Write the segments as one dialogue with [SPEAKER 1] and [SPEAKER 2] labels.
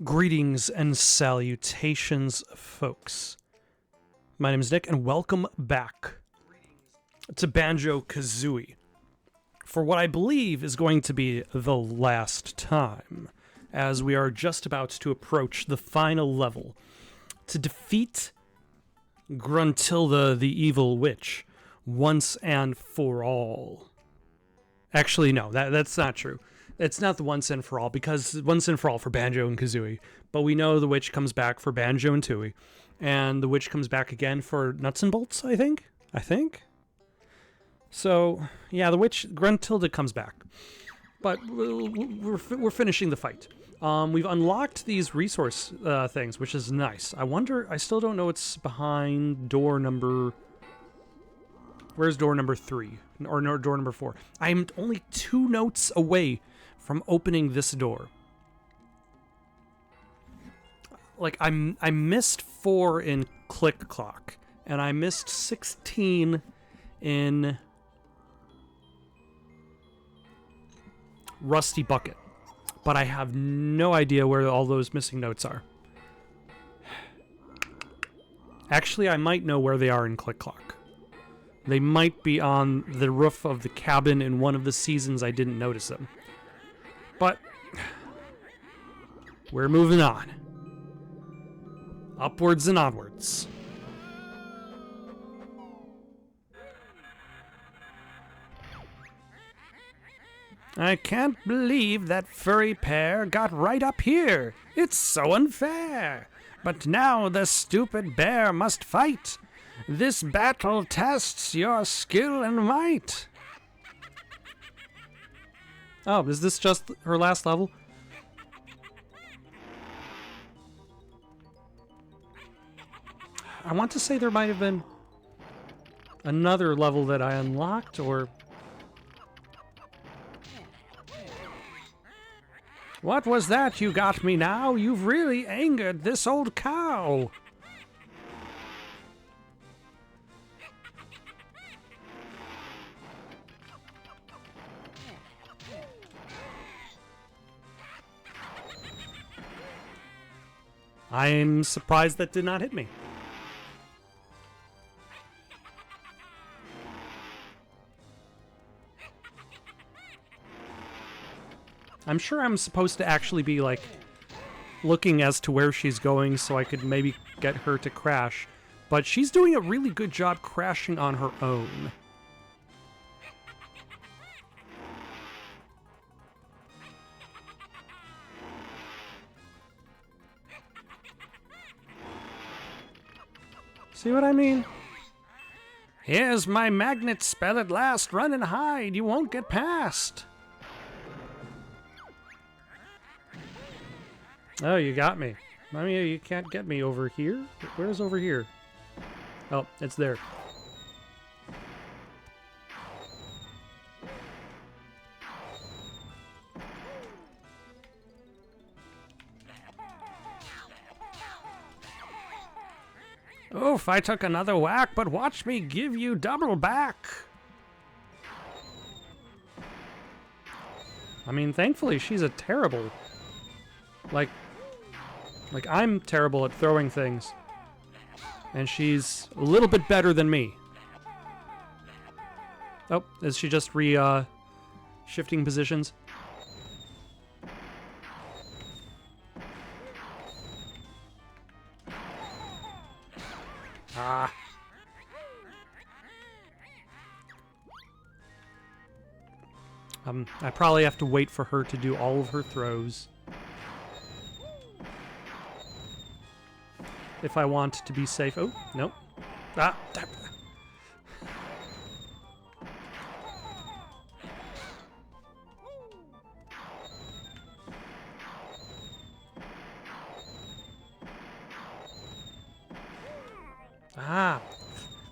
[SPEAKER 1] Greetings and salutations, folks. My name is Nick, and welcome back to Banjo Kazooie for what I believe is going to be the last time, as we are just about to approach the final level to defeat Gruntilda the Evil Witch once and for all. Actually, no, that's not true. It's not the once and for all, because once and for all for Banjo and Kazooie, but we know the witch comes back for Banjo and Tooie, and the witch comes back again for Nuts and Bolts, I think? So, yeah, the witch, Gruntilda comes back, but we're finishing the fight. We've unlocked these resource things, which is nice. I still don't know what's behind door number... Where's door number 3? Or no, door number 4? I'm only 2 notes away from opening this door. Like, I missed 4 in Click Clock, and I missed 16 in Rusty Bucket. But I have no idea where all those missing notes are. Actually, I might know where they are in Click Clock. They might be on the roof of the cabin in one of the seasons I didn't notice them. But we're moving on. Upwards and onwards. I can't believe that furry pair got right up here. It's so unfair. But now the stupid bear must fight. This battle tests your skill and might. Oh, is this just her last level? I want to say there might have been another level that I unlocked, or... What was that you got me now? You've really angered this old cow. I'm surprised that did not hit me. I'm sure I'm supposed to actually be, like, looking as to where she's going so I could maybe get her to crash. But she's doing a really good job crashing on her own. See what I mean? Here's my magnet spell at last. Run and hide. You won't get past. Oh, you got me. I mean, you can't get me over here. Where's over here? Oh, it's there. Oof, I took another whack, but watch me give you double back. I mean, thankfully, she's a terrible... Like, I'm terrible at throwing things. And she's a little bit better than me. Oh, is she just shifting positions? Ah. I probably have to wait for her to do all of her throws. If I want to be safe. Oh, nope. Ah, damn. Ah,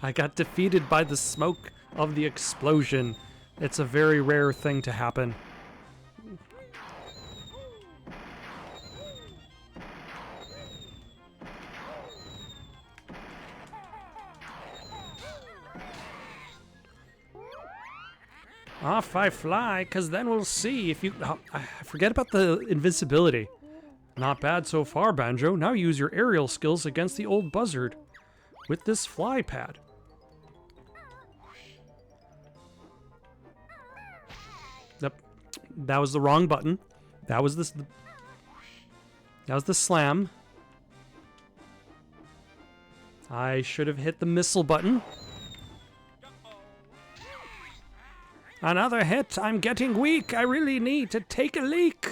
[SPEAKER 1] I got defeated by the smoke of the explosion. It's a very rare thing to happen. Off I fly, 'cause then we'll see if you... Oh, I forget about the invincibility. Not bad so far, Banjo. Now use your aerial skills against the old buzzard with this fly pad. Yep, that was the wrong button. That was the slam. I should have hit the missile button. Another hit. I'm getting weak. I really need to take a leak.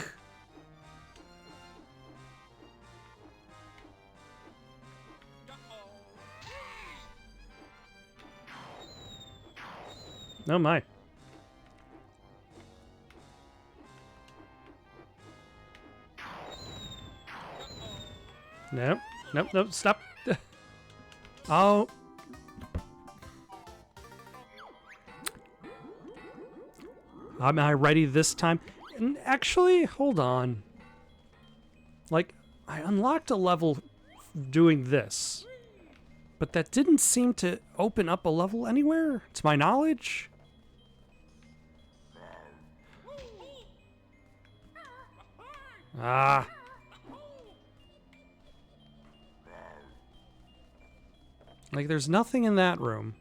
[SPEAKER 1] Oh my. Nope. Nope, nope, stop. Oh. Am I ready this time? And actually, hold on. Like, I unlocked a level doing this, but that didn't seem to open up a level anywhere, to my knowledge. Ah. Like, there's nothing in that room.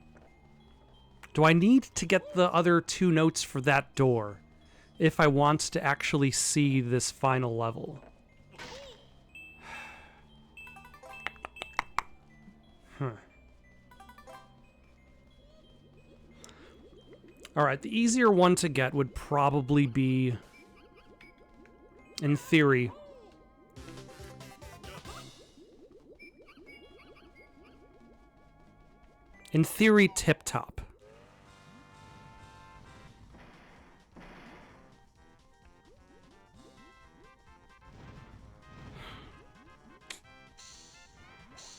[SPEAKER 1] Do I need to get the other 2 notes for that door if I want to actually see this final level? Huh. Alright, the easier one to get would probably be, in theory, Tip Top.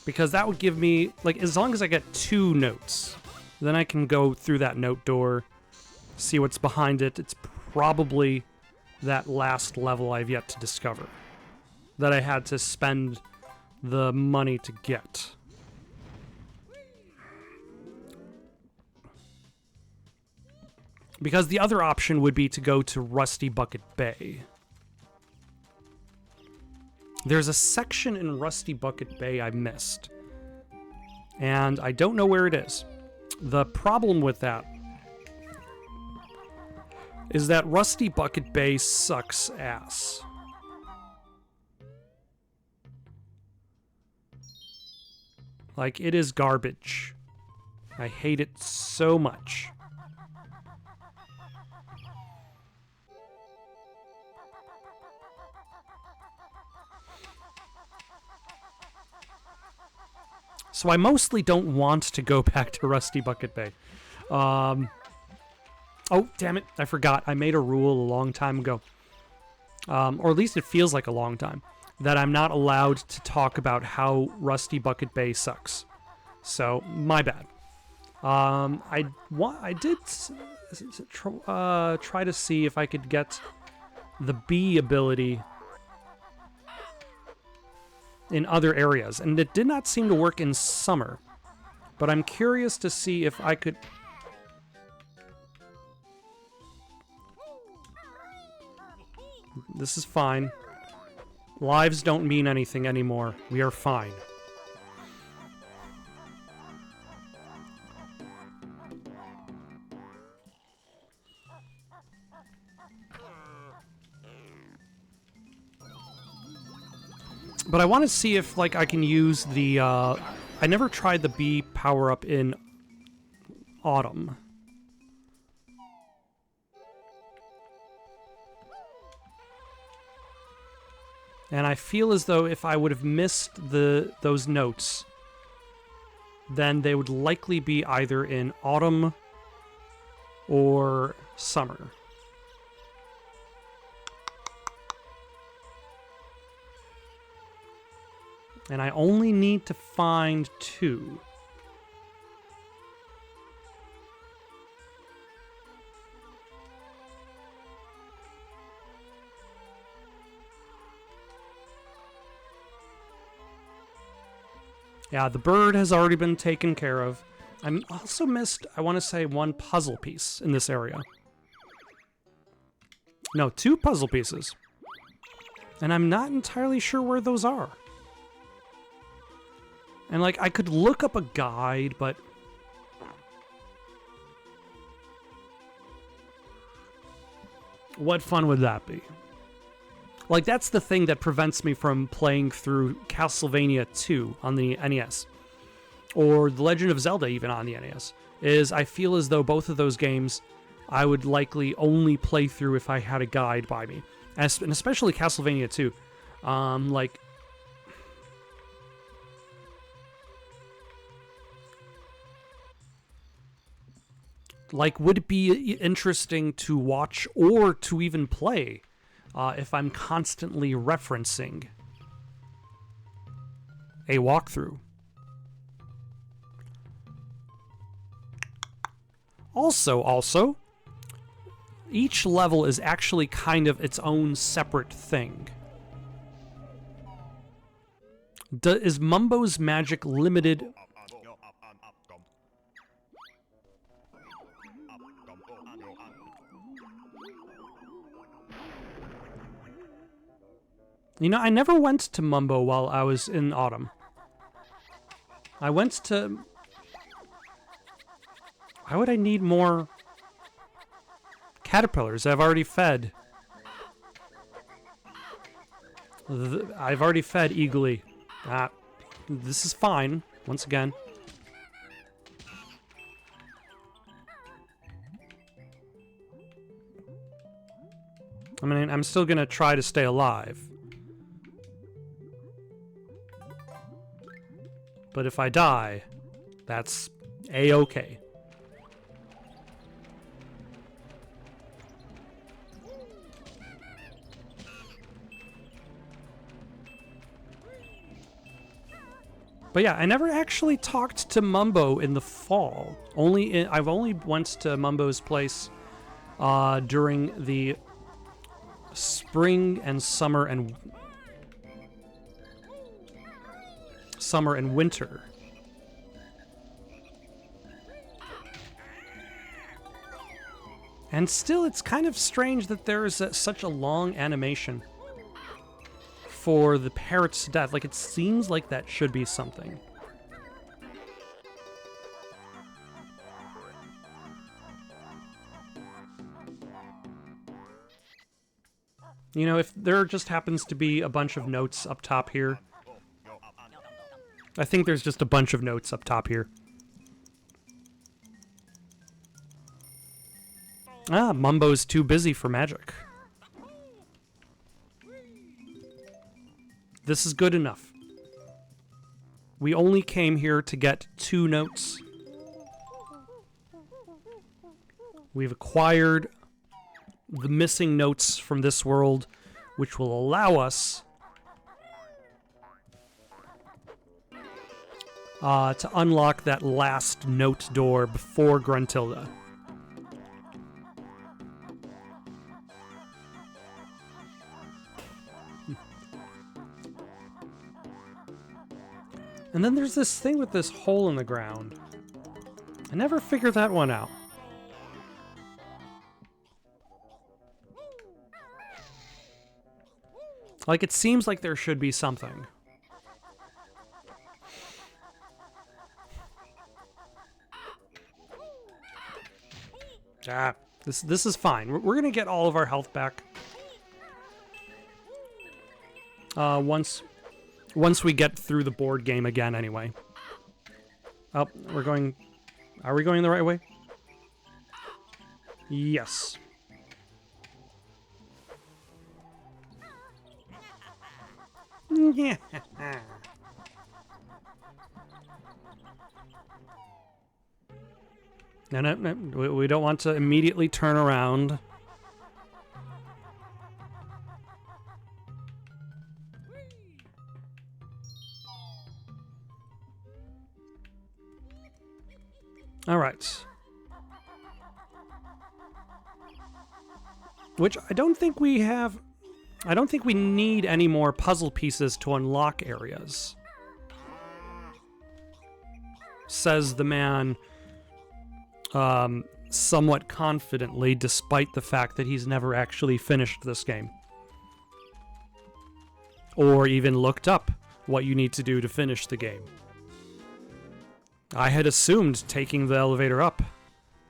[SPEAKER 1] Because that would give me, like, as long as I get 2 notes, then I can go through that note door, see what's behind it. It's probably that last level I've yet to discover, that I had to spend the money to get. Because the other option would be to go to Rusty Bucket Bay. There's a section in Rusty Bucket Bay I missed, and I don't know where it is. The problem with that is that Rusty Bucket Bay sucks ass. Like, it is garbage. I hate it so much. So I mostly don't want to go back to Rusty Bucket Bay. Oh, damn it. I forgot. I made a rule a long time ago. Or at least it feels like a long time. That I'm not allowed to talk about how Rusty Bucket Bay sucks. So, my bad. I did try to see if I could get the bee ability in other areas, and it did not seem to work in summer. But I'm curious to see if I could... This is fine. Lives don't mean anything anymore. We are fine. But I want to see if, like, I can use the, I never tried the bee power-up in autumn. And I feel as though if I would have missed those notes, then they would likely be either in autumn or summer. And I only need to find 2. Yeah, the bird has already been taken care of. I also missed, I want to say, 1 puzzle piece in this area. No, 2 puzzle pieces. And I'm not entirely sure where those are. And, like, I could look up a guide, but... what fun would that be? Like, that's the thing that prevents me from playing through Castlevania 2 on the NES. Or The Legend of Zelda, even on the NES. Is I feel as though both of those games I would likely only play through if I had a guide by me. And especially Castlevania 2. Like, would it be interesting to watch or to even play if I'm constantly referencing a walkthrough? Also, each level is actually kind of its own separate thing. Is Mumbo's magic limited? You know, I never went to Mumbo while I was in Autumn. I went to... Why would I need more caterpillars? I've already fed. I've already fed eagerly. This is fine, once again. I mean, I'm still gonna try to stay alive. But if I die, that's A-okay. But yeah, I never actually talked to Mumbo in the fall. I've only went to Mumbo's place during the spring and summer and winter. And still, it's kind of strange that there is such a long animation for the parrot's death. Like, it seems like that should be something. You know, if there just happens to be a bunch of notes up top here. I think there's just a bunch of notes up top here. Mumbo's too busy for magic. This is good enough. We only came here to get 2 notes. We've acquired the missing notes from this world, which will allow us to unlock that last note door before Gruntilda. And then there's this thing with this hole in the ground. I never figured that one out. Like, it seems like there should be something. This is fine. We're gonna get all of our health back. Once we get through the board game again, anyway. Oh, we're going... Are we going the right way? Yes. Yeah. No, we don't want to immediately turn around. All right. Which I don't think we have... I don't think we need any more puzzle pieces to unlock areas. Says the man, somewhat confidently, despite the fact that he's never actually finished this game. or even looked up what you need to do to finish the game. I had assumed taking the elevator up,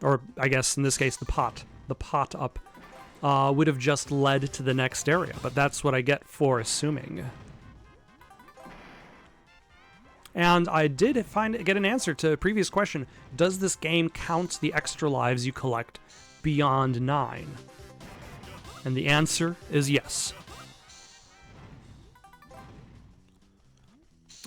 [SPEAKER 1] or I guess in this case the pot up, would have just led to the next area, but that's what I get for assuming. And I did get an answer to a previous question. Does this game count the extra lives you collect beyond 9? And the answer is yes.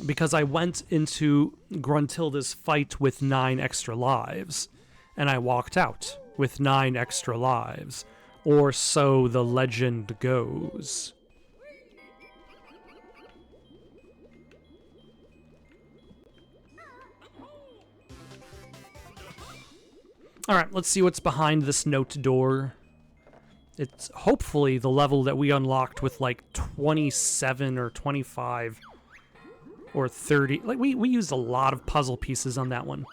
[SPEAKER 1] Because I went into Gruntilda's fight with 9 extra lives, and I walked out with 9 extra lives. Or so the legend goes. Alright, let's see what's behind this note door. It's hopefully the level that we unlocked with like 27 or 25 or 30. Like we used a lot of puzzle pieces on that one.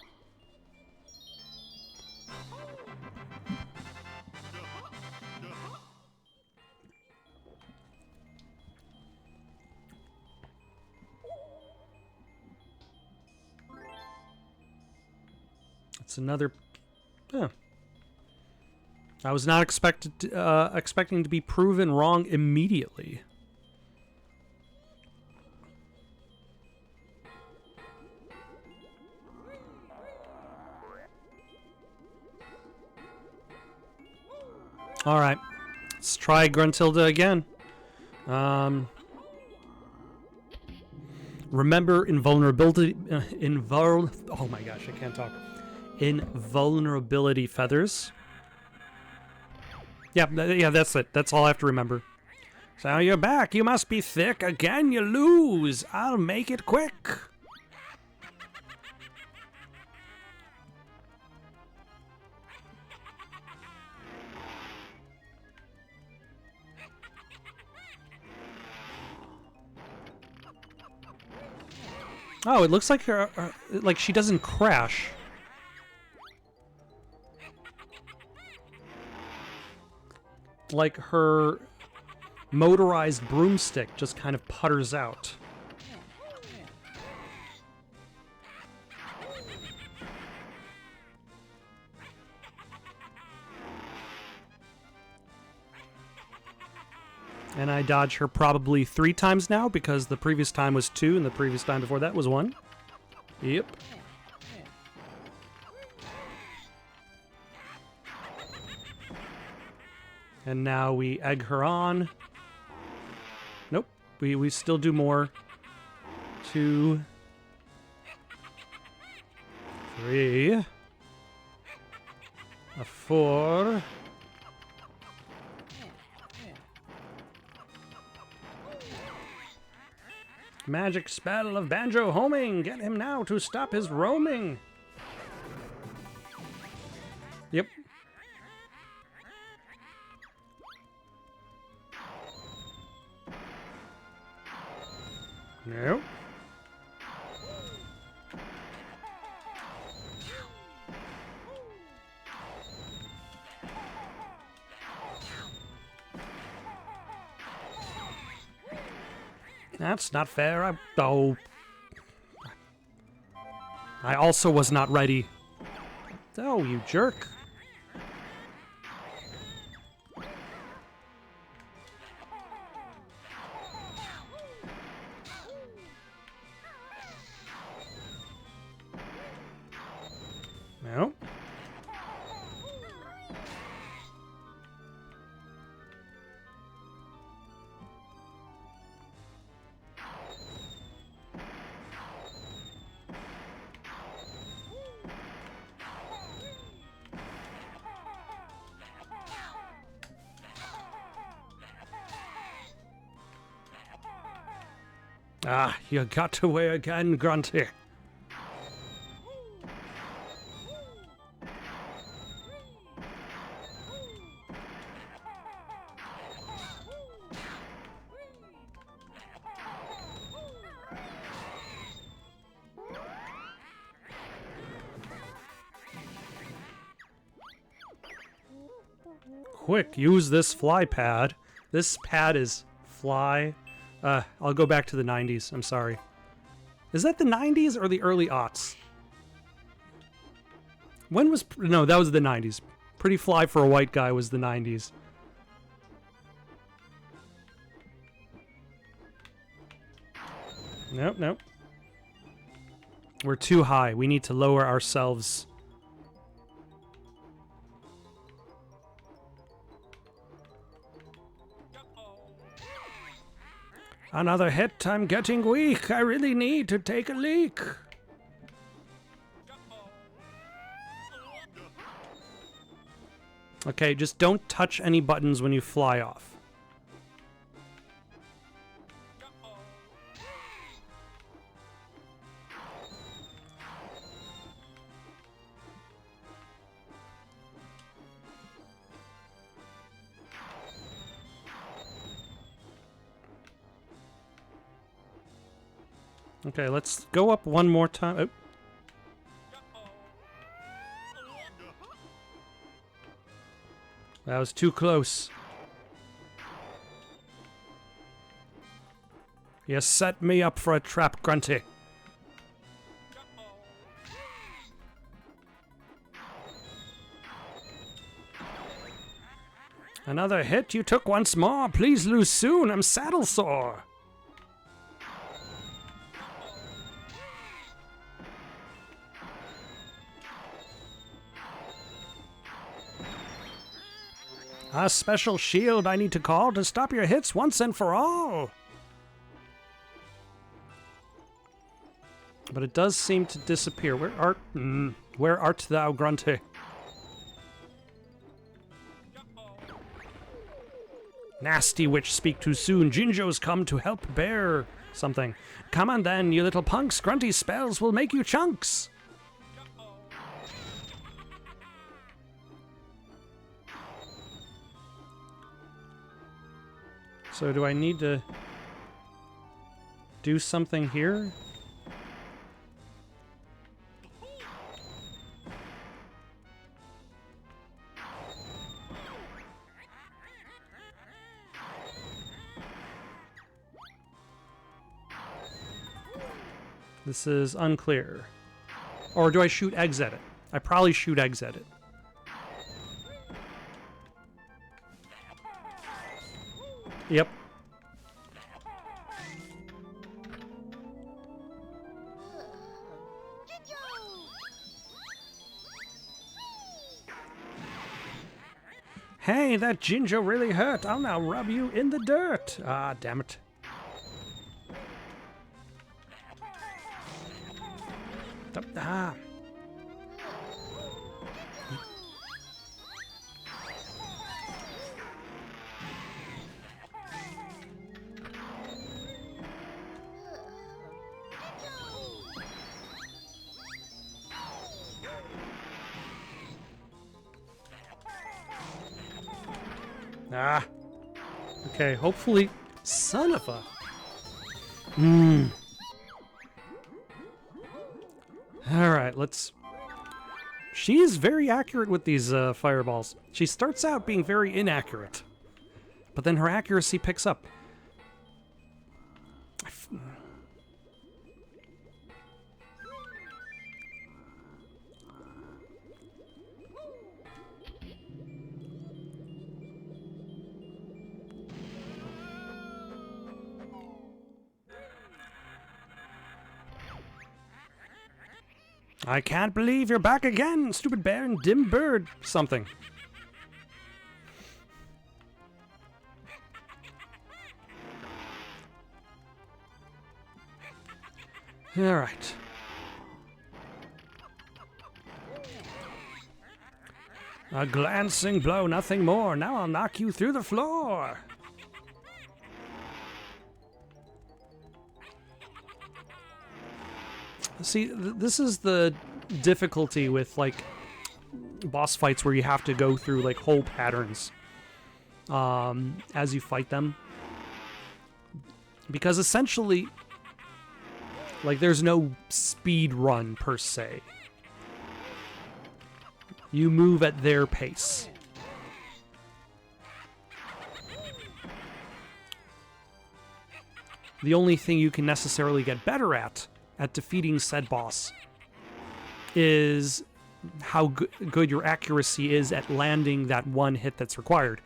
[SPEAKER 1] It's another... Oh. I was not expecting to be proven wrong immediately. All right, let's try Gruntilda again. Remember invulnerability. Oh my gosh, I can't talk. Invulnerability feathers. Yeah, that's it. That's all I have to remember. So you're back. You must be thick. Again, you lose. I'll make it quick. Oh, it looks like like she doesn't crash. Like her motorized broomstick just kind of putters out. And I dodge her probably 3 times now because the previous time was 2 and the previous time before that was 1. Yep. And now we egg her on. Nope. We still do more. 2, 3, a 4. Magic spell of Banjo homing. Get him now to stop his roaming. Yep. No. That's not fair. I also was not ready. Oh, you jerk. No. Ah, you got away again, Grunty. Quick, use this fly pad. This pad is fly I'll go back to the 90s. I'm sorry. Is that the 90s or the early aughts? When was... No, that was the 90s. Pretty Fly for a White Guy was the 90s. Nope, nope. We're too high. We need to lower ourselves. Another hit. I'm getting weak. I really need to take a leak. Okay, just don't touch any buttons when you fly off. Okay, let's go up one more time. Oh. That was too close. You set me up for a trap, Grunty. Another hit you took once more. Please lose soon. I'm saddle sore. A special shield I need to call to stop your hits once and for all. But it does seem to disappear. Where art thou, Grunty? Nasty witch, speak too soon. Jinjo's come to help bear something. Come on then, you little punks. Grunty's spells will make you chunks. So do I need to do something here? This is unclear. Or do I shoot eggs at it? I probably shoot eggs at it. Yep. Hey, that Jinjo really hurt. I'll now rub you in the dirt. Ah, damn it. Ah. Ah. Okay, hopefully... Son of a... Alright, let's... She's very accurate with these fireballs. She starts out being very inaccurate. But then her accuracy picks up. I can't believe you're back again, stupid bear and dim bird something. All right. A glancing blow, nothing more. Now I'll knock you through the floor. See, this is the difficulty with, like, boss fights where you have to go through, like, whole patterns as you fight them. Because essentially, like, there's no speed run, per se. You move at their pace. the only thing you can necessarily get better at defeating said boss is how good your accuracy is at landing that one hit that's required,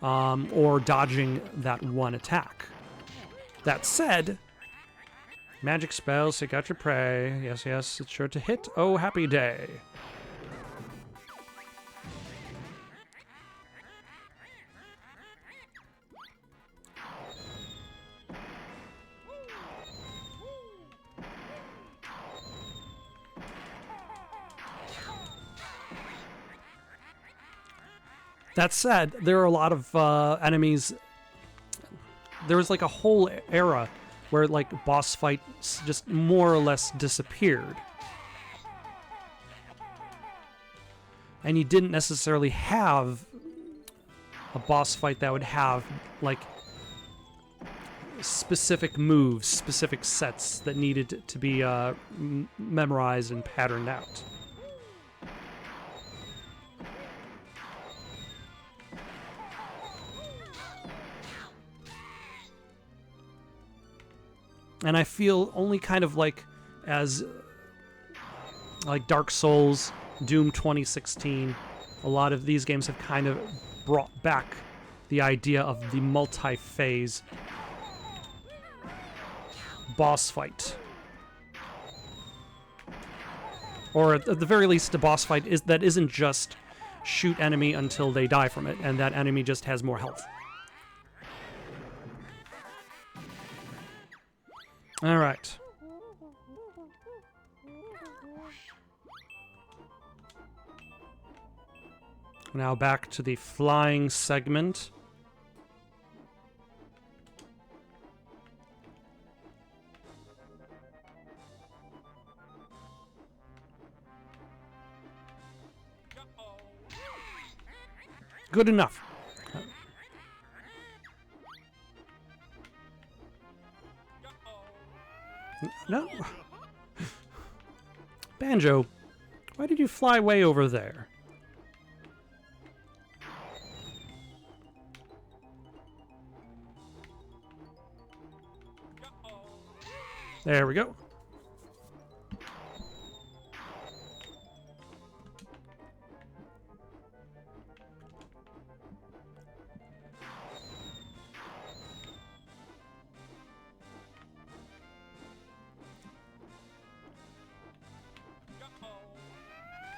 [SPEAKER 1] or dodging that one attack. That said, magic spells, seek out your prey. Yes, yes, it's sure to hit. Oh, happy day. That said, there are a lot of enemies. There was like a whole era where like boss fights just more or less disappeared. And you didn't necessarily have a boss fight that would have like specific moves, specific sets that needed to be memorized and patterned out. And I feel only kind of like as like Dark Souls, Doom 2016, a lot of these games have kind of brought back the idea of the multi-phase boss fight. Or at the very least, a boss fight that isn't just shoot enemy until they die from it, and that enemy just has more health. All right. Now back to the flying segment. Good enough. No. Banjo, why did you fly way over there? There we go.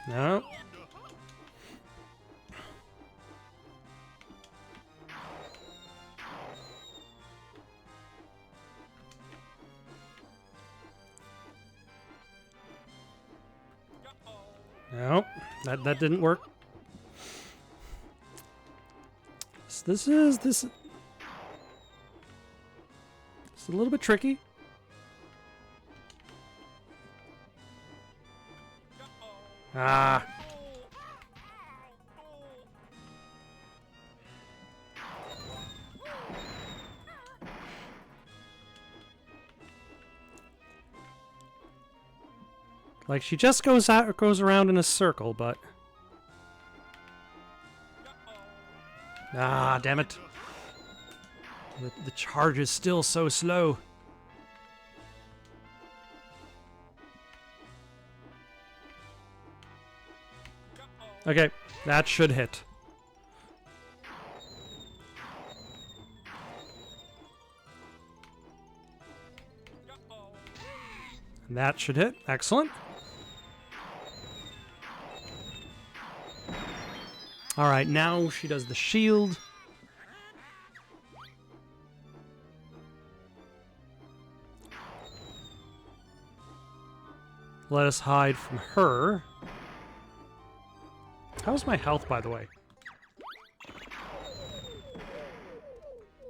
[SPEAKER 1] No. No, that didn't work. This is a little bit tricky. Ah. Like she just goes around in a circle, but ah, damn it. The charge is still so slow. Okay, that should hit. That should hit. Excellent. All right, now she does the shield. Let us hide from her. How's my health, by the way?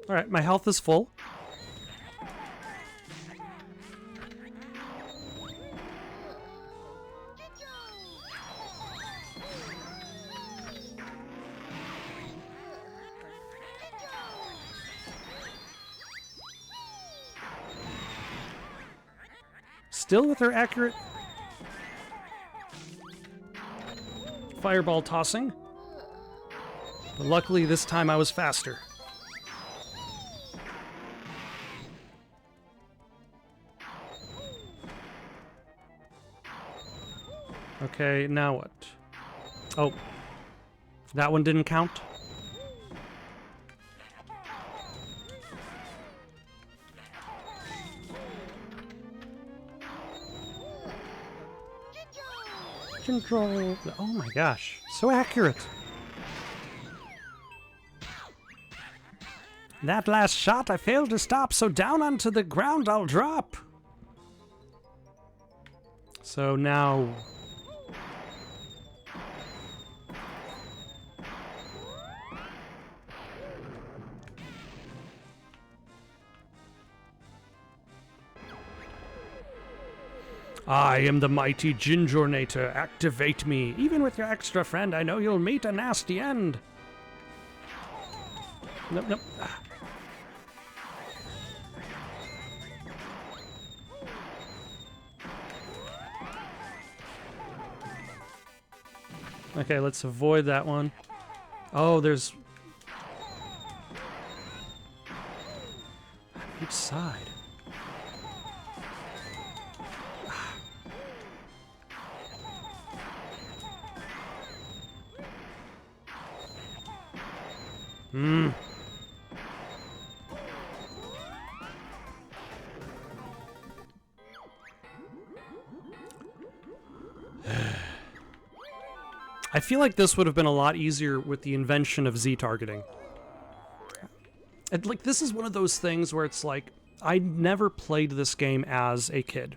[SPEAKER 1] All right, my health is full. Still with her accurate fireball tossing. But luckily this time I was faster. Okay, now what? Oh. That one didn't count? Control. Oh my gosh. So accurate. That last shot I failed to stop, so down onto the ground I'll drop. So now... I am the mighty Gingernator. Activate me. Even with your extra friend, I know you'll meet a nasty end. Nope, nope. Okay, let's avoid that one. Oh, there's... Each side. Hmm. I feel like this would have been a lot easier with the invention of Z-targeting. Like, this is one of those things where it's like, I never played this game as a kid.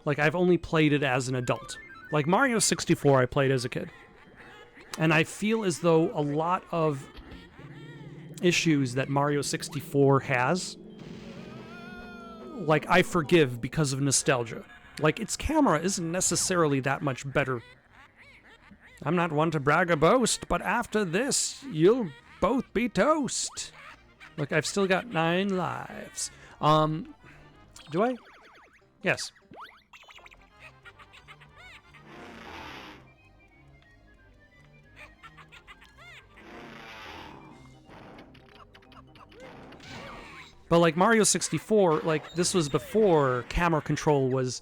[SPEAKER 1] Like, I've only played it as an adult. Like, Mario 64 I played as a kid. And I feel as though a lot of issues that Mario 64 has, like, I forgive because of nostalgia. Like, its camera isn't necessarily that much better. I'm not one to brag or boast, but after this, you'll both be toast. Look, I've still got 9 lives. Do I? Yes. But like Mario 64, like, this was before camera control was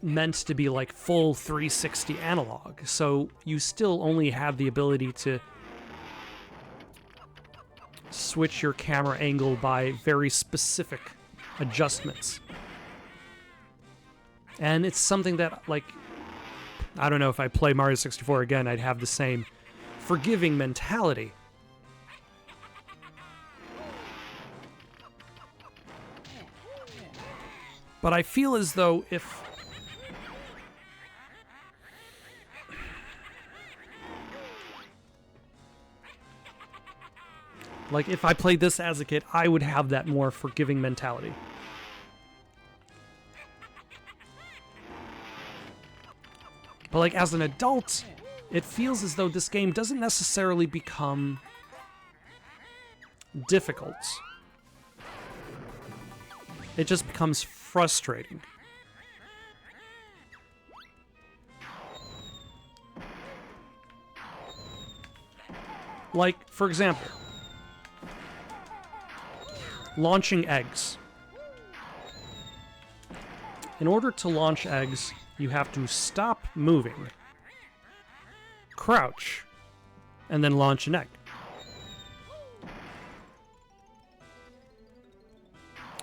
[SPEAKER 1] meant to be like full 360 analog, so you still only have the ability to switch your camera angle by very specific adjustments. And it's something that, like, I don't know, if I play Mario 64 again, I'd have the same forgiving mentality. But I feel as though if... like, if I played this as a kid, I would have that more forgiving mentality. But, like, as an adult, it feels as though this game doesn't necessarily become difficult. It just becomes frustrating. Like, for example, launching eggs. In order to launch eggs, you have to stop moving, crouch, and then launch an egg.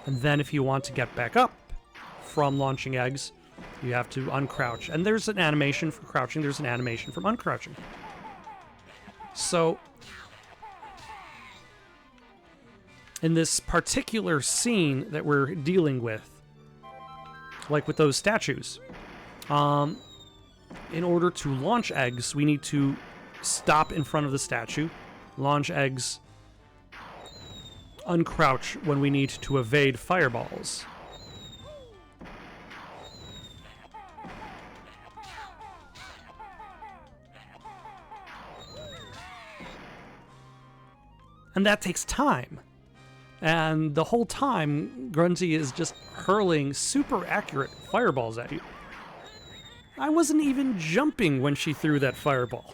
[SPEAKER 1] And then if you want to get back up from launching eggs, you have to uncrouch. And there's an animation for crouching, there's an animation from uncrouching. So, in this particular scene that we're dealing with, like with those statues, in order to launch eggs, we need to stop in front of the statue, launch eggs, uncrouch when we need to evade fireballs. And that takes time. And the whole time, Grunty is just hurling super accurate fireballs at you. I wasn't even jumping when she threw that fireball.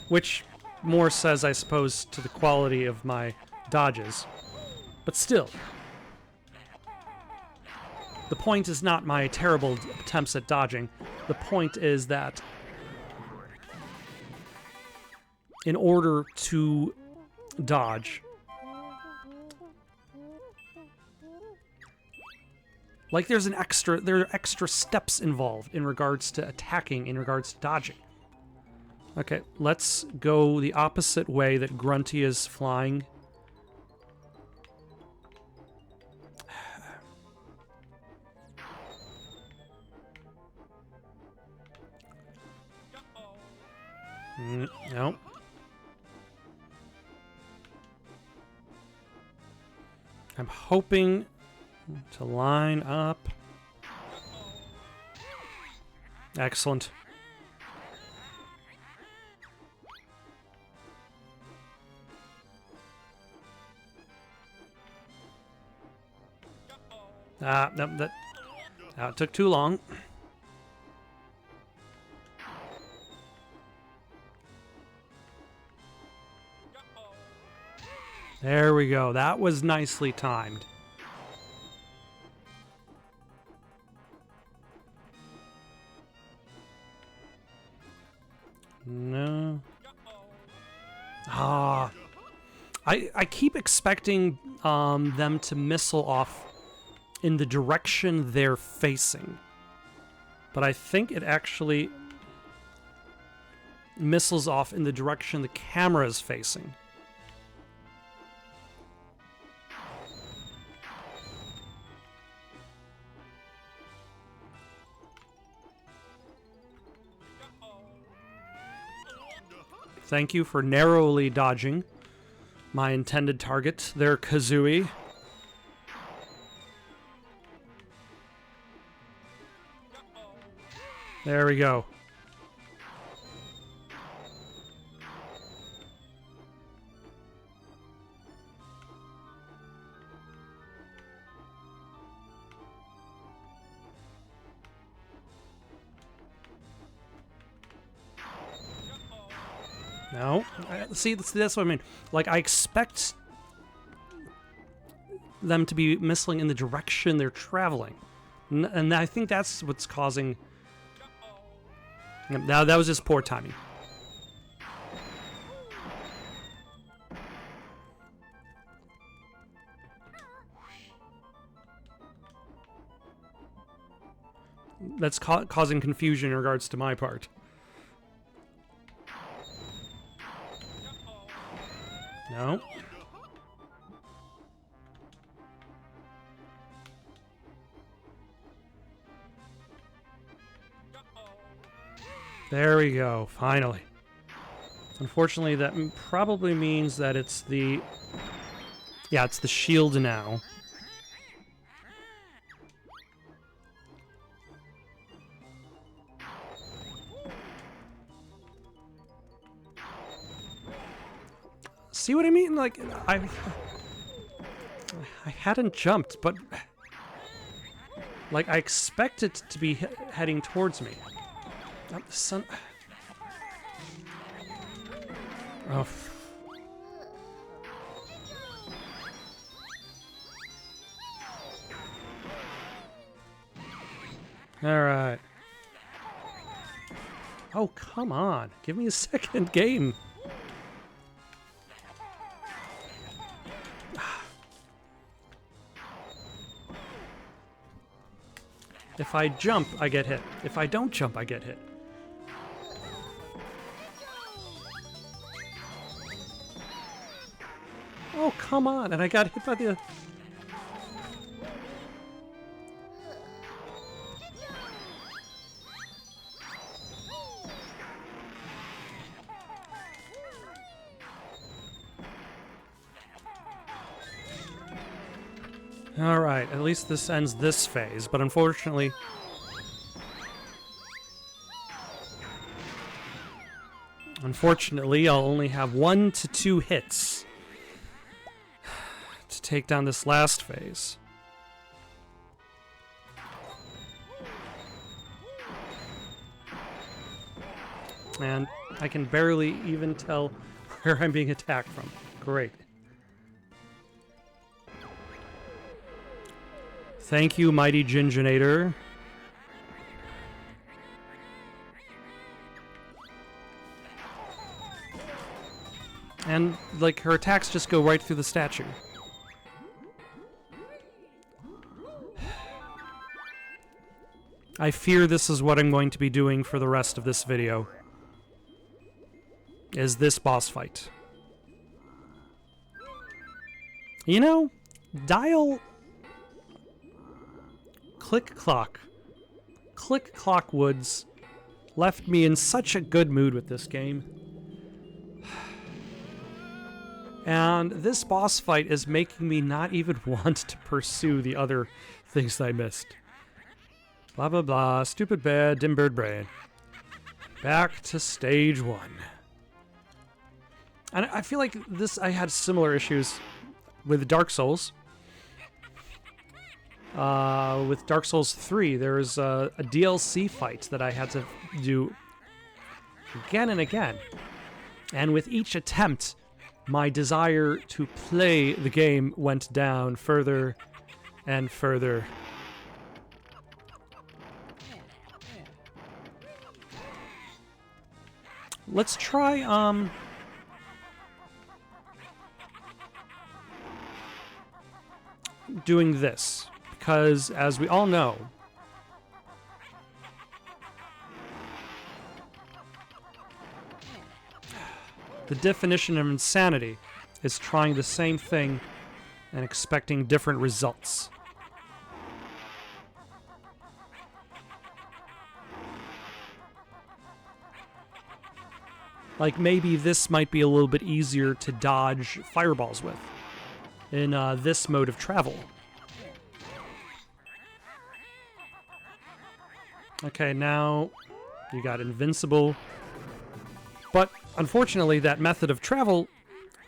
[SPEAKER 1] Which, more says, I suppose, to the quality of my dodges. But still, the point is not my terrible attempts at dodging. The point is that in order to dodge, like there are extra steps involved in regards to attacking, in regards to dodging. Okay, let's go the opposite way that Grunty is flying. No. I'm hoping to line up. Excellent. No, it took too long. There we go. That was nicely timed. No. I keep expecting them to missile off in the direction they're facing. But I think it actually missiles off in the direction the camera is facing. Thank you for narrowly dodging my intended target there, Kazooie. There we go. No. See, that's what I mean. Like, I expect them to be missiling in the direction they're traveling. And I think that's what's causing... Now, that was just poor timing. That's causing confusion in regards to my part. No. There we go, finally. Unfortunately, that probably means that it's the... Yeah, it's the shield now. See what I mean? Like, I hadn't jumped, but... Like, I expect it to be heading towards me. Son... Oh. Alright. Oh, come on. Give me a second game. If I jump, I get hit. If I don't jump, I get hit. Oh, come on. And I got hit by the... Alright, at least this ends this phase, but unfortunately... Unfortunately, I'll only have 1 to 2 hits to take down this last phase. And I can barely even tell where I'm being attacked from. Great. Thank you, Mighty Ginginator. And, like, her attacks just go right through the statue. I fear this is what I'm going to be doing for the rest of this video. Is this boss fight. You know, Dial... Click Clock Woods left me in such a good mood with this game. And this boss fight is making me not even want to pursue the other things that I missed. Blah, blah, blah. Stupid bad, dim bird brain. Back to stage 1. And I feel like this, I had similar issues with Dark Souls. With Dark Souls 3, there was a DLC fight that I had to do again and again. And with each attempt, my desire to play the game went down further and further. Let's try, doing this, because as we all know, the definition of insanity is trying the same thing and expecting different results. Like, maybe this might be a little bit easier to dodge fireballs with in this mode of travel. Okay, now you got invincible. But unfortunately, that method of travel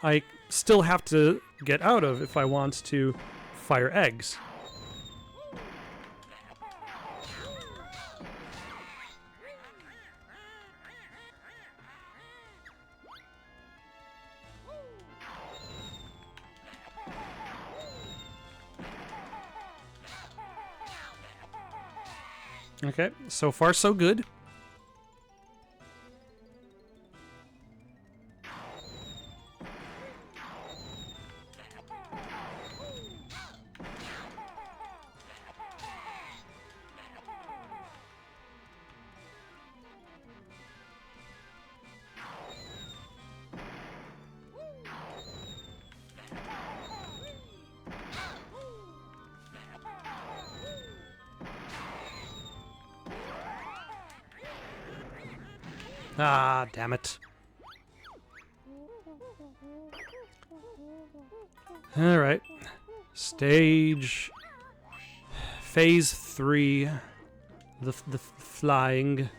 [SPEAKER 1] I still have to get out of if I want to fire eggs. Okay, so far so good. Ah, damn it. Alright. Phase 3. The flying.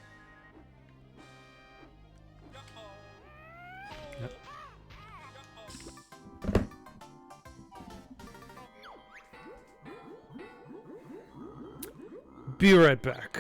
[SPEAKER 1] Yep. Be right back.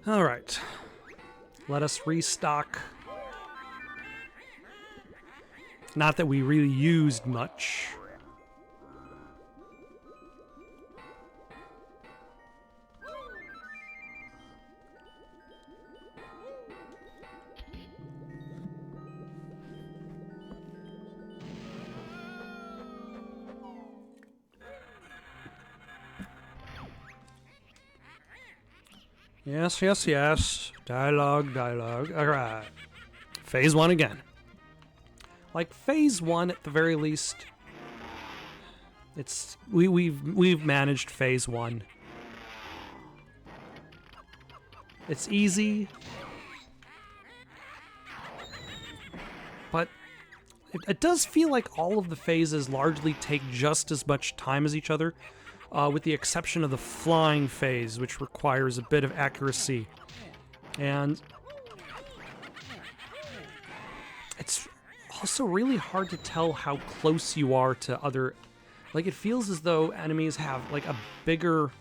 [SPEAKER 1] All right. Let us restock. Not that we really used much. Yes, yes, yes. Dialogue, dialogue. All right. Phase 1 again. Like phase 1 at the very least. It's we've managed phase 1. It's easy. But it does feel like all of the phases largely take just as much time as each other. With the exception of the flying phase, which requires a bit of accuracy. And it's also really hard to tell how close you are to other... Like, it feels as though enemies have, like, a bigger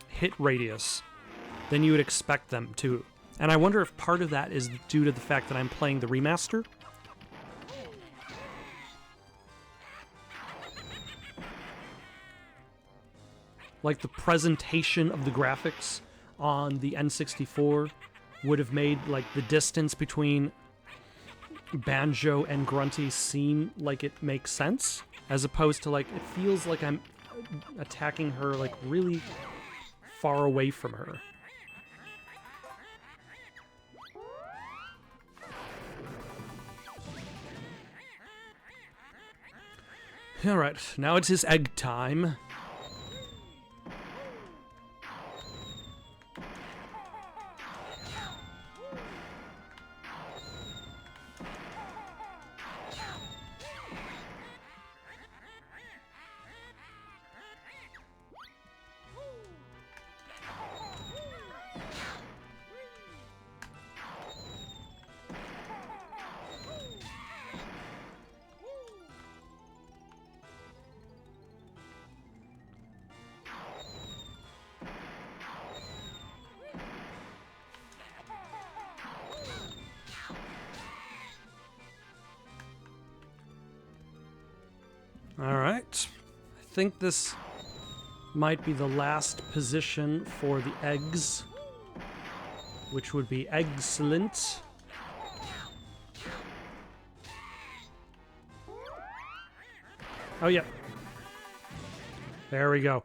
[SPEAKER 1] hit radius than you would expect them to. And I wonder if part of that is due to the fact that I'm playing the remaster. Like, the presentation of the graphics on the N64 would have made, like, the distance between Banjo and Grunty seem like it makes sense, as opposed to, like, it feels like I'm attacking her, like, really far away from her. Alright, now it is egg time. Alright. I think this might be the last position for the eggs, which would be excellent. Oh, yeah. There we go.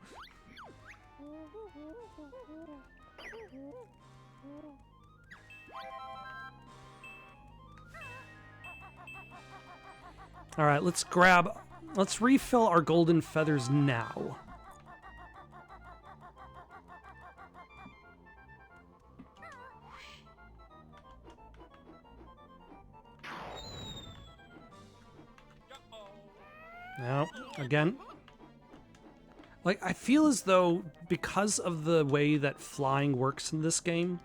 [SPEAKER 1] Alright, let's refill our golden feathers now. Now, again. Like, I feel as though, because of the way that flying works in this game,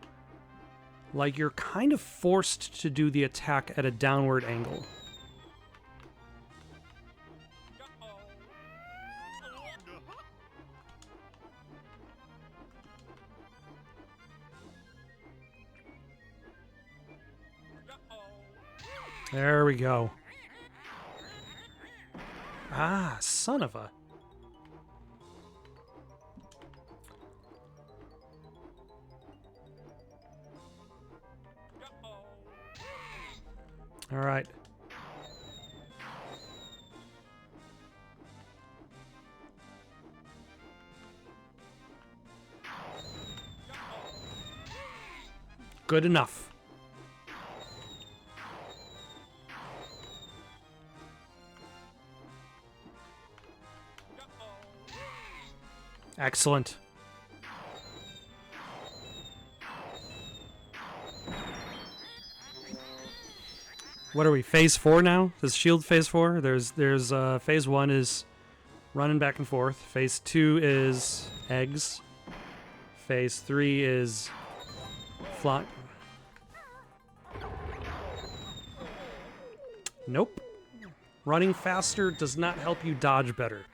[SPEAKER 1] like, you're kind of forced to do the attack at a downward angle. There we go. Ah, son of a... All right. Good enough. Excellent. What are we, phase 4 now? Is shield phase 4? There's phase 1 is running back and forth. Phase 2 is eggs. Phase 3 is fly. Nope. Running faster does not help you dodge better.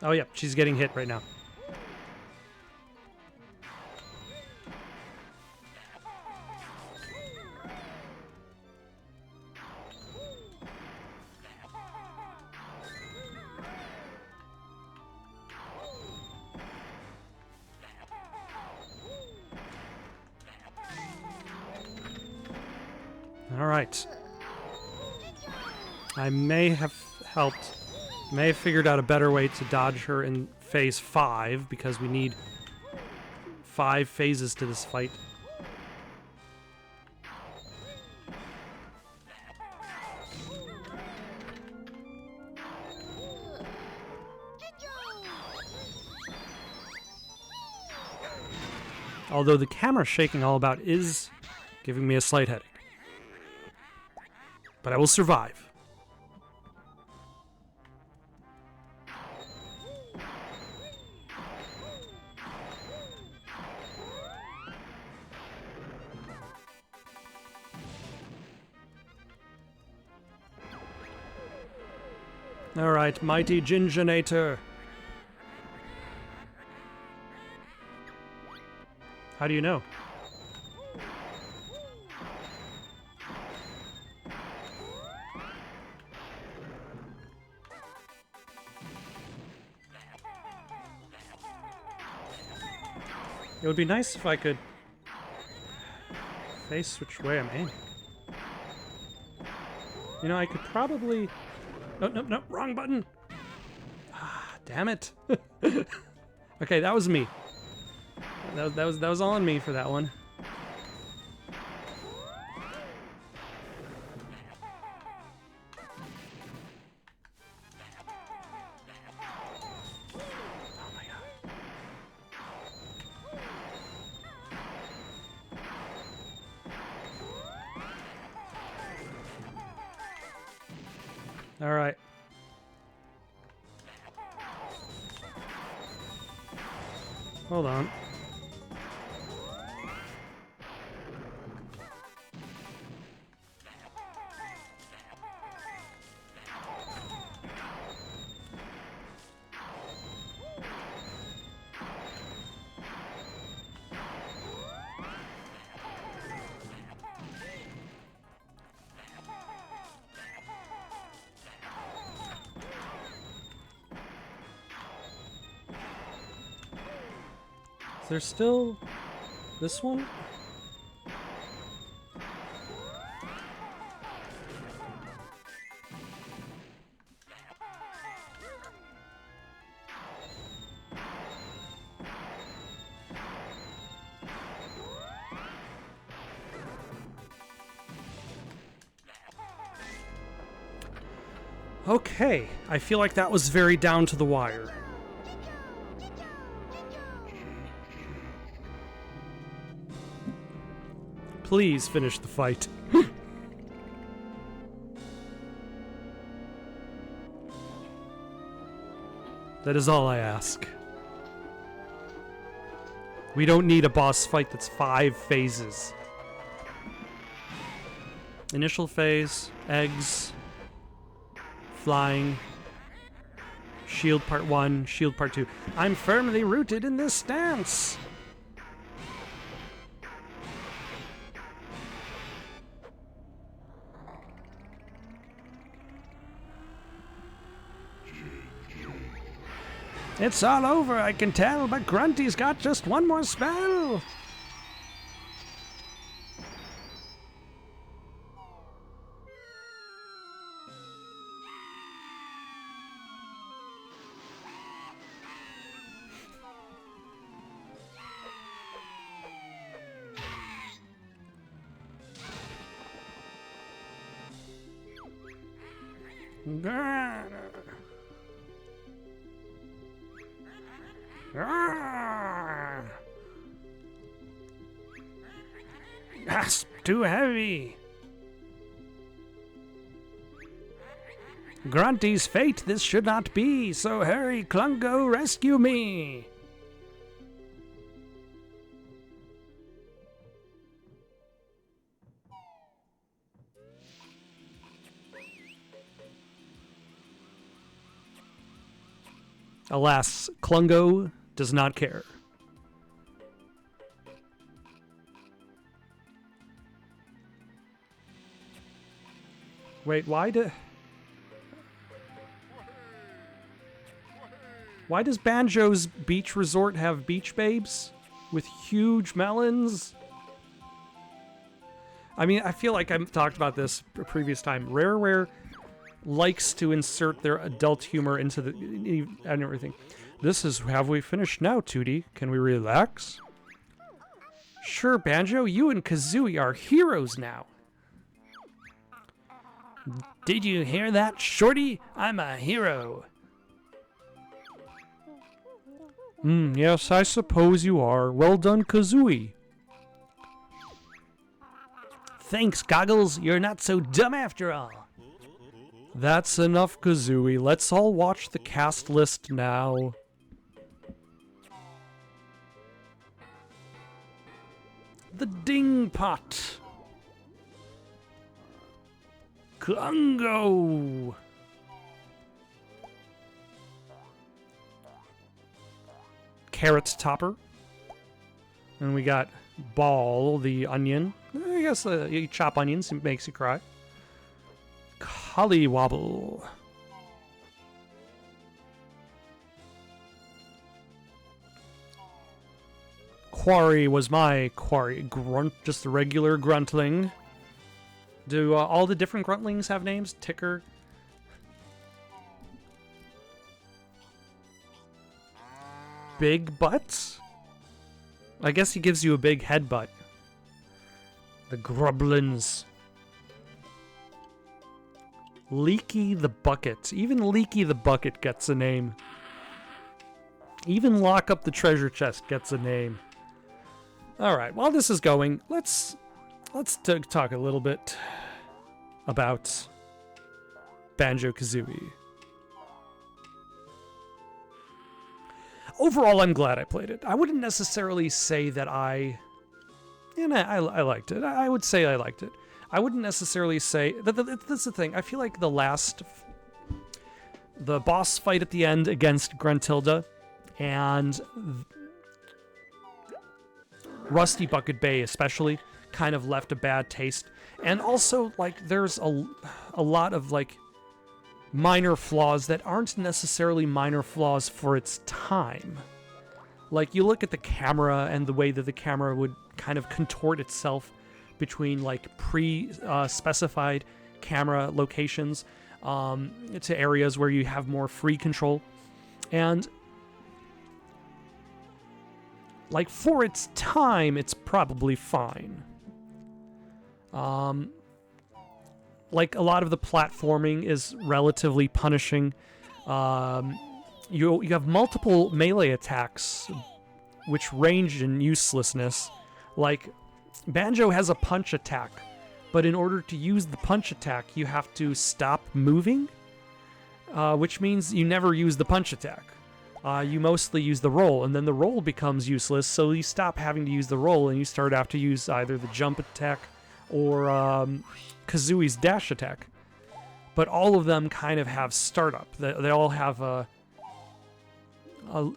[SPEAKER 1] Oh, yeah, she's getting hit right now. All right. I may have helped. May have figured out a better way to dodge her in phase 5 because we need 5 phases to this fight. Although the camera shaking all about is giving me a slight headache. But I will survive. Alright, mighty Ginginator. How do you know? It would be nice if I could face which way I'm aiming. You know, I could probably... No, wrong button! Ah, damn it. Okay, that was me. That was all on me for that one. Oh my god. All right. Hold on. Is there still this one? Okay, I feel like that was very down to the wire. Please finish the fight. That is all I ask. We don't need a boss fight that's 5 phases. Initial phase, eggs, flying, shield part 1, shield part 2. I'm firmly rooted in this stance. It's all over, I can tell, but Grunty's got just one more spell. That's too heavy. Grunty's fate this should not be, so hurry, Clungo, rescue me. Alas, Klungo does not care. Wait, why does Banjo's beach resort have beach babes with huge melons? I mean, I feel like I've talked about this a previous time. Rareware likes to insert their adult humor into the and everything. This is, have we finished now, Tootie? Can we relax? Sure, Banjo, you and Kazooie are heroes now. Did you hear that, Shorty? I'm a hero. Yes, I suppose you are. Well done, Kazooie. Thanks, Goggles. You're not so dumb after all. That's enough, Kazooie. Let's all watch the cast list now. The Ding Pot. Klungo. Carrot Topper. And we got Ball, the onion. I guess you chop onions, it makes you cry. Collywobble. Quarry was my quarry. Grunt, just a regular gruntling. Do all the different gruntlings have names? Ticker. Big Butts? I guess he gives you a big headbutt. The Grublins. Leaky the Bucket. Even Leaky the Bucket gets a name. Even Lock Up the Treasure Chest gets a name. Alright, while this is going, let's talk a little bit about Banjo Kazooie. Overall, I'm glad I played it. I wouldn't necessarily say that I liked it. I would say I liked it. I wouldn't necessarily say... That's the thing. I feel like the boss fight at the end against Gruntilda and Rusty Bucket Bay especially kind of left a bad taste. And also, like, there's a lot of, like, minor flaws that aren't necessarily minor flaws for its time. Like, you look at the camera and the way that the camera would kind of contort itself between, like, pre-specified camera locations to areas where you have more free control. And, like, for its time, it's probably fine. Like, a lot of the platforming is relatively punishing. You have multiple melee attacks, which range in uselessness. Like, Banjo has a punch attack, but in order to use the punch attack, you have to stop moving, which means you never use the punch attack. You mostly use the roll, and then the roll becomes useless, so you stop having to use the roll, and you start to have to use either the jump attack or Kazooie's dash attack. But all of them kind of have startup. They all have a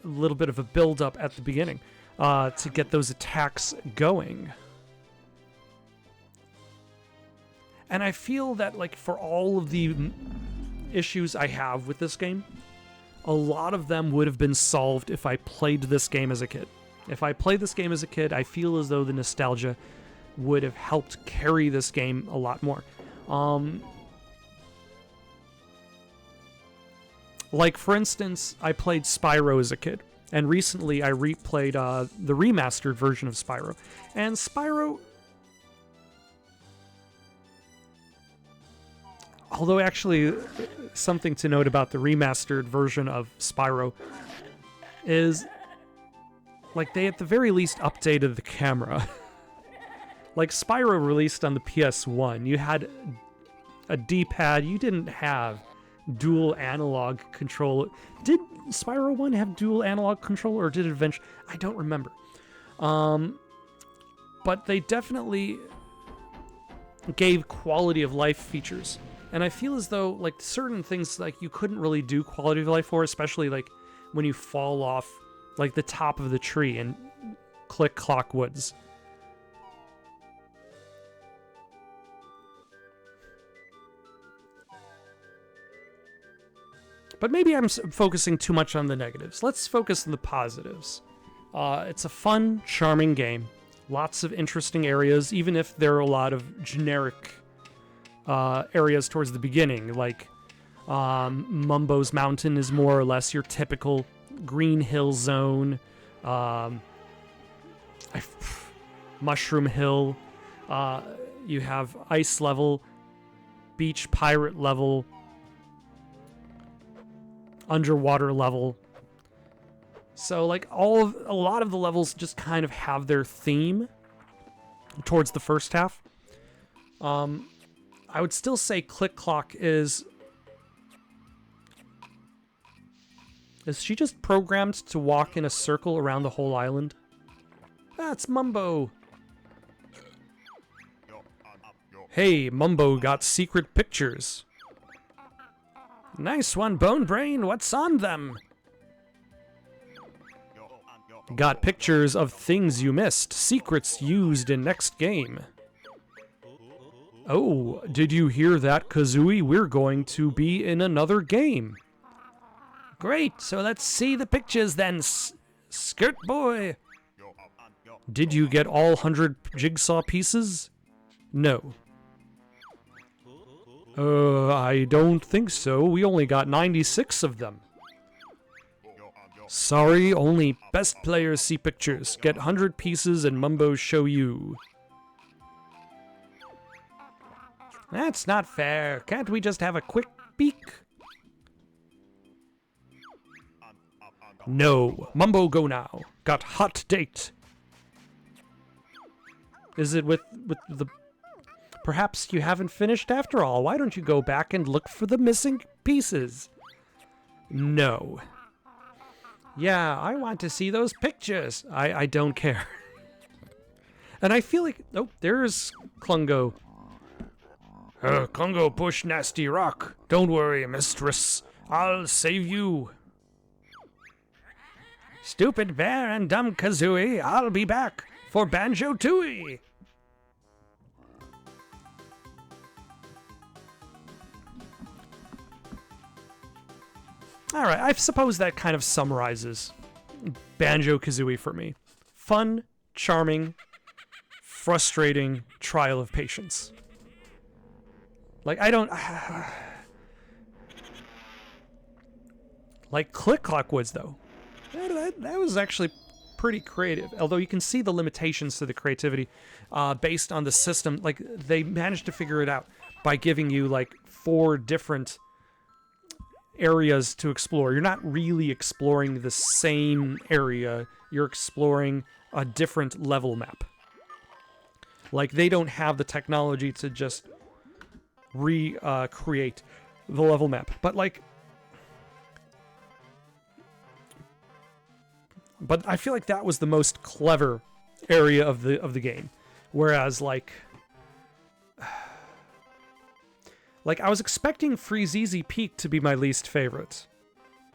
[SPEAKER 1] little bit of a build-up at the beginning to get those attacks going. And I feel that, like, for all of the issues I have with this game, a lot of them would have been solved if I played this game as a kid. If I played this game as a kid, I feel as though the nostalgia would have helped carry this game a lot more. Like, for instance, I played Spyro as a kid, and recently I replayed the remastered version of Spyro. And Spyro, although actually something to note about the remastered version of Spyro is, like, they at the very least updated the camera. Like, Spyro released on the PS1, you had a D-pad, you didn't have dual analog control. Did Spyro 1 have dual analog control, or did it eventually? I don't remember. But they definitely gave quality of life features. And I feel as though, like, certain things, like, you couldn't really do quality of life for, especially, like, when you fall off, like, the top of the tree in Click Clock Woods. But maybe I'm focusing too much on the negatives. Let's focus on the positives. It's a fun, charming game. Lots of interesting areas, even if there are a lot of generic areas towards the beginning. Like, Mumbo's Mountain is more or less your typical Green Hill zone. Mushroom Hill. You have Ice level, Beach Pirate level, Underwater level. So, like, a lot of the levels just kind of have their theme towards the first half. I would still say Click Clock is she just programmed to walk in a circle around the whole island? That's Mumbo. Hey, Mumbo got secret pictures. Nice one, Bone Brain. What's on them? Got pictures of things you missed. Secrets used in next game. Oh, did you hear that, Kazooie? We're going to be in another game. Great, so let's see the pictures then, Skirt Boy. Did you get all 100 jigsaw pieces? No. I don't think so. We only got 96 of them. Sorry, only best players see pictures. Get 100 pieces and Mumbo show you. That's not fair. Can't we just have a quick peek? No. Mumbo go now. Got hot date. Is it with the... Perhaps you haven't finished after all. Why don't you go back and look for the missing pieces? No. Yeah, I want to see those pictures. I don't care. And I feel like... Oh, there's Klungo. Klungo push nasty rock. Don't worry, mistress. I'll save you. Stupid bear and dumb Kazooie. I'll be back for Banjo Kazooie. Alright, I suppose that kind of summarizes Banjo Kazooie for me. Fun, charming, frustrating trial of patience. Like, I don't... Like Click Clock Woods, though. That was actually pretty creative. Although you can see the limitations to the creativity based on the system. Like, they managed to figure it out by giving you, like, 4 different areas to explore. You're not really exploring the same area. You're exploring a different level map. Like, they don't have the technology to just recreate the level map. But, like... But I feel like that was the most clever area of the game. Whereas, like... Like, I was expecting Freezeezy Peak to be my least favorite.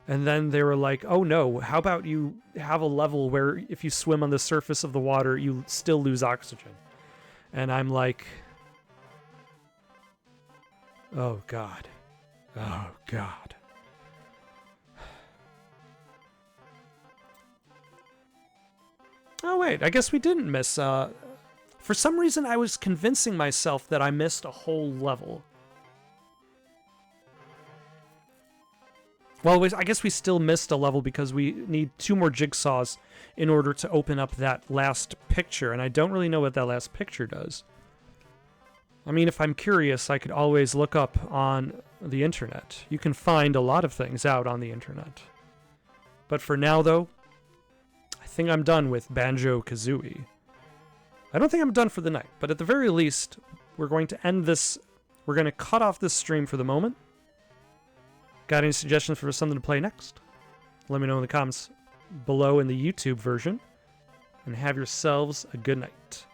[SPEAKER 1] And then they were like, oh no, how about you have a level where if you swim on the surface of the water, you still lose oxygen. And I'm like... Oh god. Oh god. Oh wait, I guess we didn't miss... For some reason, I was convincing myself that I missed a whole level. Well, I guess we still missed a level because we need 2 more jigsaws in order to open up that last picture, and I don't really know what that last picture does. I mean, if I'm curious, I could always look up on the internet. You can find a lot of things out on the internet. But for now, though, I think I'm done with Banjo Kazooie. I don't think I'm done for the night, but at the very least, we're going to end this... We're going to cut off this stream for the moment. Got any suggestions for something to play next? Let me know in the comments below in the YouTube version. And have yourselves a good night.